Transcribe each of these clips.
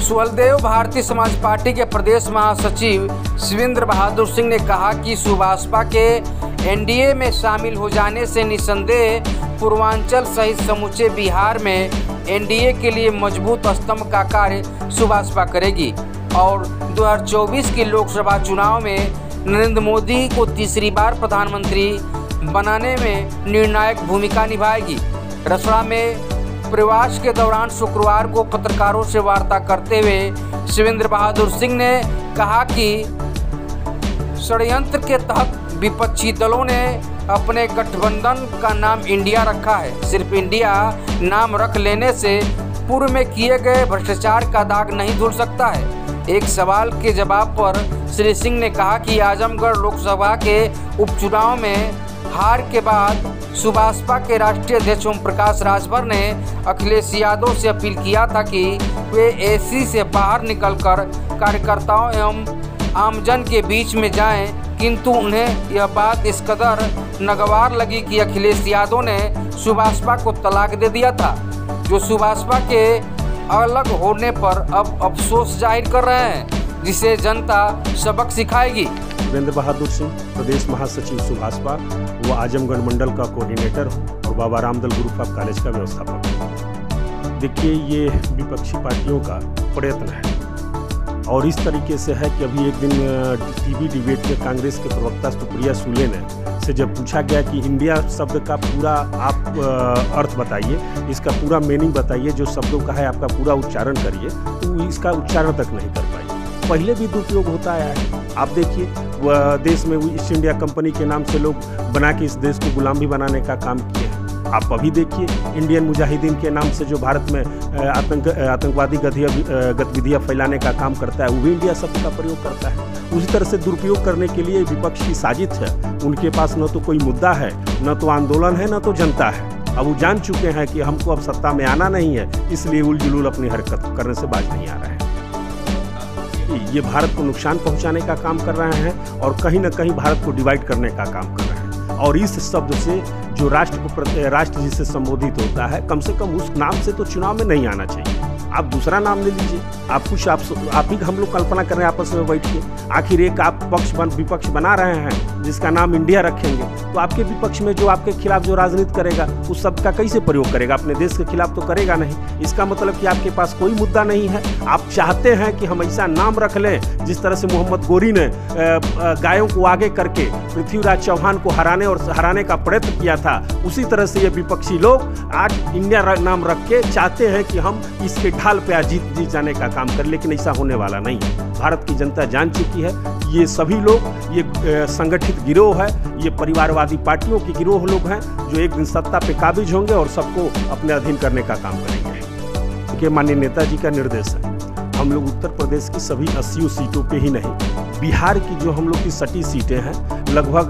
Suheldev Bharatiya Samaj party के प्रदेश महासचिव शिवेंद्र बहादुर सिंह ने कहा कि सुभाषपा के एनडीए में शामिल हो जाने से निसंदेह पूर्वांचल सहित समूचे बिहार में एनडीए के लिए मजबूत स्तंभ का कार्य सुभाषपा करेगी और 2024 के लोकसभा चुनाव में नरेंद्र मोदी को तीसरी बार प्रधानमंत्री बनाने में निर्णायक भूमिका निभाएगी। रसड़ा में प्रवास के दौरान शुक्रवार को पत्रकारों से वार्ता करते हुए शिवेंद्र बहादुर सिंह ने कहा कि षड्यंत्र के तहत विपक्षी दलों ने अपने गठबंधन का नाम इंडिया रखा है। सिर्फ इंडिया नाम रख लेने से पूर्व में किए गए भ्रष्टाचार का दाग नहीं धुल सकता है। एक सवाल के जवाब पर श्री सिंह ने कहा कि आजमगढ़ लोकसभा के उपचुनाव में हार के बाद सुभाषपा के राष्ट्रीय अध्यक्ष ओम प्रकाश राजभर ने अखिलेश यादव से अपील किया था कि वे एसी से बाहर निकलकर कार्यकर्ताओं एवं आमजन के बीच में जाएं, किंतु उन्हें यह बात इस कदर नागवार लगी कि अखिलेश यादव ने सुभाषपा को तलाक दे दिया था, जो सुभाषपा के अलग होने पर अब अफसोस जाहिर कर रहे हैं, जिसे जनता सबक सिखाएगी। शिवेंद्र बहादुर सिंह, प्रदेश महासचिव सुभाषपा व आजमगढ़ मंडल का कोऑर्डिनेटर और बाबा रामदल ग्रुप ऑफ कॉलेज का व्यवस्थापक। देखिए, ये विपक्षी पार्टियों का प्रयत्न है और इस तरीके से है कि अभी एक दिन टीवी डिबेट में कांग्रेस के प्रवक्ता सुप्रिया सुले ने से जब पूछा गया कि इंडिया शब्द का पूरा आप अर्थ बताइए, इसका पूरा मीनिंग बताइए, जो शब्दों का है आपका पूरा उच्चारण करिए, तो इसका उच्चारण तक नहीं कर पाई। पहले भी दुरुपयोग होता आया है। आप देखिए, देश में ईस्ट इंडिया कंपनी के नाम से लोग बना के इस देश को गुलाम भी बनाने का काम किए हैं। आप अभी देखिए, इंडियन मुजाहिदीन के नाम से जो भारत में आतंकवादी गतिविधियाँ फैलाने का काम करता है, वो भी इंडिया शब्द का प्रयोग करता है। उसी तरह से दुरुपयोग करने के लिए विपक्ष की साजिश है। उनके पास न तो कोई मुद्दा है, न तो आंदोलन है, न तो जनता है। अब वो जान चुके हैं कि हमको अब सत्ता में आना नहीं है, इसलिए उलझुल अपनी हरकत करने से बाज नहीं आ रहा है। ये भारत को नुकसान पहुंचाने का काम कर रहे हैं और कहीं न कहीं भारत को डिवाइड करने का काम कर रहे हैं। और इस शब्द से जो राष्ट्र जिसे संबोधित होता है, कम से कम उस नाम से तो चुनाव में नहीं आना चाहिए। आप दूसरा नाम ले लीजिए। आप ही हम लोग कल्पना कर रहे हैं आपस में बैठ के। आखिर एक आप विपक्ष बना रहे हैं जिसका नाम इंडिया रखेंगे, तो आपके विपक्ष में जो आपके खिलाफ जो राजनीति करेगा, उस शब्द का कैसे प्रयोग करेगा? अपने देश के खिलाफ तो करेगा नहीं। इसका मतलब कि आपके पास कोई मुद्दा नहीं है। आप चाहते हैं कि हम ऐसा नाम रख लें जिस तरह से मोहम्मद गोरी ने गायों को आगे करके पृथ्वीराज चौहान को हराने का प्रयत्न किया था। उसी तरह से ये विपक्षी लोग आज इंडिया नाम रख के चाहते हैं कि हम इसके ढाल पे आज जीत जाने का काम करें, लेकिन ऐसा होने वाला नहीं है। भारत की जनता जान चुकी है, ये सभी लोग ये संगठित गिरोह है, ये परिवारवादी पार्टियों के गिरोह लोग हैं जो एक दिन सत्ता पे काबिज होंगे और सबको अपने अधीन करने का काम करेंगे। क्योंकि माननीय नेताजी का निर्देश है, हम लोग उत्तर प्रदेश की सभी 80 सीटों पे ही नहीं, बिहार की जो हम लोग की 60 सीटें हैं, लगभग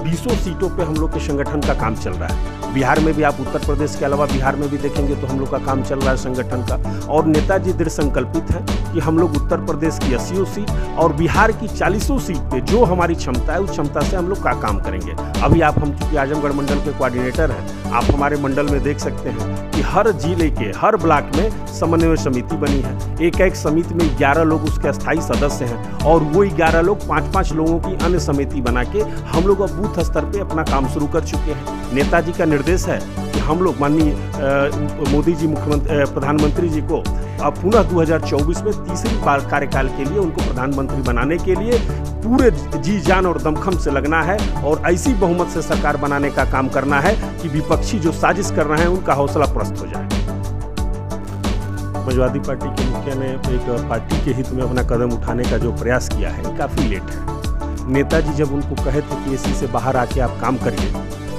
20 सीटों पे हम लोग के संगठन का काम चल रहा है। बिहार में भी आप उत्तर प्रदेश के अलावा बिहार में भी देखेंगे तो हम लोग का काम चल रहा है संगठन का। और नेताजी दृढ़ संकल्पित हैं कि हम लोग उत्तर प्रदेश की 80 सीट और बिहार की 40 सीट पे जो हमारी क्षमता है, उस क्षमता से हम लोग का काम करेंगे। अभी आप हम चूँकि आजमगढ़ मंडल के कोऑर्डिनेटर हैं, आप हमारे मंडल में देख सकते हैं कि हर जिले के हर ब्लॉक में समन्वय समिति बनी है। एक समिति में 11 लोग उसके अस्थायी सदस्य हैं और वो 11 लोग 5-5 लोगों की अन्य समिति बना के हम लोग अब बूथ स्तर पे अपना काम शुरू कर चुके हैं। नेताजी का निर्देश है कि हम लोग माननीय मोदी जी प्रधानमंत्री जी को अब पुनः 2024 में तीसरी बार कार्यकाल के लिए उनको प्रधानमंत्री बनाने के लिए पूरे जी जान और दमखम से लगना है और ऐसी बहुमत से सरकार बनाने का काम करना है कि विपक्षी जो साजिश कर रहे हैं उनका हौसला पस्त हो जाए। समाजवादी पार्टी के मुखिया ने एक पार्टी के हित में अपना कदम उठाने का जो प्रयास किया है, काफ़ी लेट है। नेताजी जब उनको कहे थे कि एसी से बाहर आके आप काम करिए,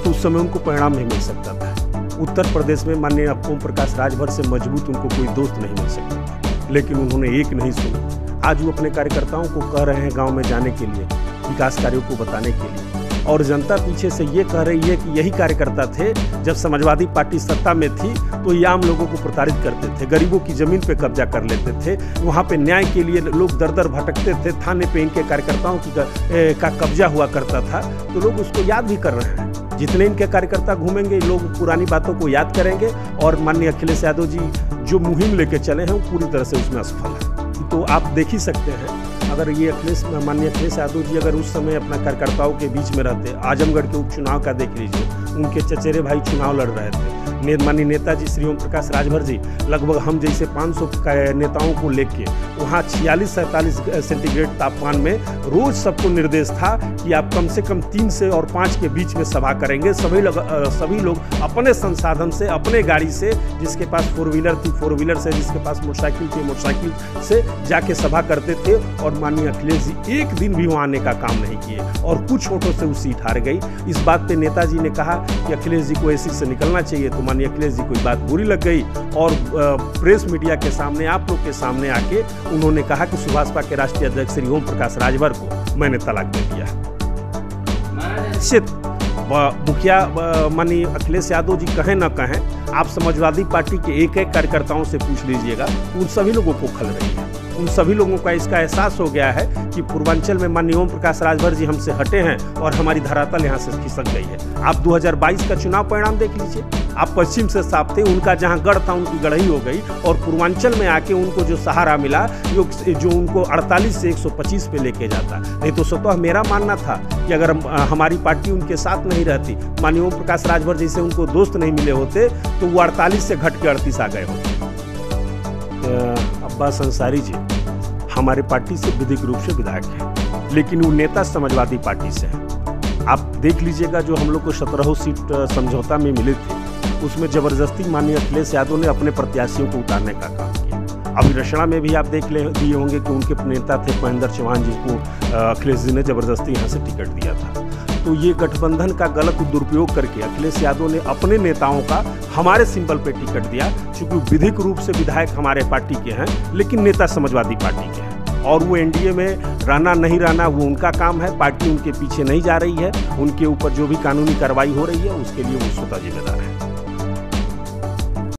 तो उस समय उनको परिणाम नहीं मिल सकता था। उत्तर प्रदेश में माननीय ओम प्रकाश राजभर से मजबूत उनको कोई दोस्त नहीं मिल सकता था, लेकिन उन्होंने एक नहीं सुनी। आज वो अपने कार्यकर्ताओं को कह रहे हैं गांव में जाने के लिए, विकास कार्यों को बताने के लिए, और जनता पीछे से ये कह रही है कि यही कार्यकर्ता थे जब समाजवादी पार्टी सत्ता में थी तो ये आम लोगों को प्रताड़ित करते थे, गरीबों की जमीन पे कब्जा कर लेते थे, वहाँ पे न्याय के लिए लोग दर दर भटकते थे, थाने पे इनके कार्यकर्ताओं का कब्जा हुआ करता था। तो लोग उसको याद भी कर रहे हैं। जितने इनके कार्यकर्ता घूमेंगे, लोग पुरानी बातों को याद करेंगे और माननीय अखिलेश यादव जी जो मुहिम लेके चले हैं वो पूरी तरह से उसमें असफल है। तो आप देख ही सकते हैं, अगर ये माननीय अखिलेश यादव जी अगर उस समय अपना कार्यकर्ताओं के बीच में रहते, आजमगढ़ के उपचुनाव का देख लीजिए, उनके चचेरे भाई चुनाव लड़ रहे थे, माननीय नेताजी श्री ओम प्रकाश राजभर जी लगभग हम जैसे 500 नेताओं को लेके वहाँ 46-47 सेंटीग्रेड तापमान में रोज सबको निर्देश था कि आप कम से कम 3 से और 5 के बीच में सभा करेंगे। सभी लोग अपने संसाधन से, अपने गाड़ी से, जिसके पास 4 व्हीलर थी 4 व्हीलर से, जिसके पास मोटरसाइकिल थी मोटरसाइकिल से जाके सभा करते थे। और माननीय अखिलेश जी एक दिन भी वहाँ आने का काम नहीं किए और कुछ वोटों से वो सीट हार गई। इस बात पे नेताजी ने कहा कि अखिलेश जी को ऐसी से निकलना चाहिए। तो माननीय अखिलेश जी को बात बुरी लग गई और प्रेस मीडिया के सामने, आप लोग के सामने आके उन्होंने कहा कि सुभाषपा के राष्ट्रीय अध्यक्ष श्री ओम प्रकाश राजभर को मैंने तलाक दे दिया। मुखिया माननीय अखिलेश यादव जी कहें न कहें, आप समाजवादी पार्टी के एक एक कार्यकर्ताओं से पूछ लीजिएगा, उन सभी लोगों को खल रही है। उन सभी लोगों का इसका एहसास हो गया है कि पूर्वांचल में माननीय ओम प्रकाश राजभर जी हमसे हटे हैं और हमारी धरातल यहाँ से खिसक गई है। आप 2022 का चुनाव परिणाम देख लीजिए, आप पश्चिम से साफ थे, उनका जहाँ गढ़ था उनकी गढ़ई हो गई और पूर्वांचल में आके उनको जो सहारा मिला, जो उनको 48 से 125 पे लेके जाता। नहीं तो स्वतः मेरा मानना था कि अगर हमारी पार्टी उनके साथ नहीं रहती, माननीय ओम प्रकाश राजभर जैसे उनको दोस्त नहीं मिले होते, तो वो 48 से घट के 38 आ गए होते। अब्बास अंसारी जी हमारे पार्टी से विधिक रूप से विधायक हैं, लेकिन वो नेता समाजवादी पार्टी से हैं। आप देख लीजिएगा, जो हम लोग को 17 सीट समझौता में मिले थे, उसमें जबरदस्ती माननीय अखिलेश यादव ने अपने प्रत्याशियों को उतारने का काम किया। अभी रचना में भी आप देख दिए होंगे कि उनके नेता थे महेंद्र चौहान, जिसको अखिलेश जी ने जबरदस्ती यहाँ से टिकट दिया था। तो ये गठबंधन का गलत दुरुपयोग करके अखिलेश यादव ने अपने नेताओं का हमारे सिंबल पे टिकट दिया, क्योंकि विधिक रूप से विधायक हमारे पार्टी के हैं, लेकिन नेता समाजवादी पार्टी के हैं। और वो एनडीए में रहना नहीं रहना वो उनका काम है, पार्टी उनके पीछे नहीं जा रही है। उनके ऊपर जो भी कानूनी कार्रवाई हो रही है उसके लिए वो स्वतः जिम्मेदार है।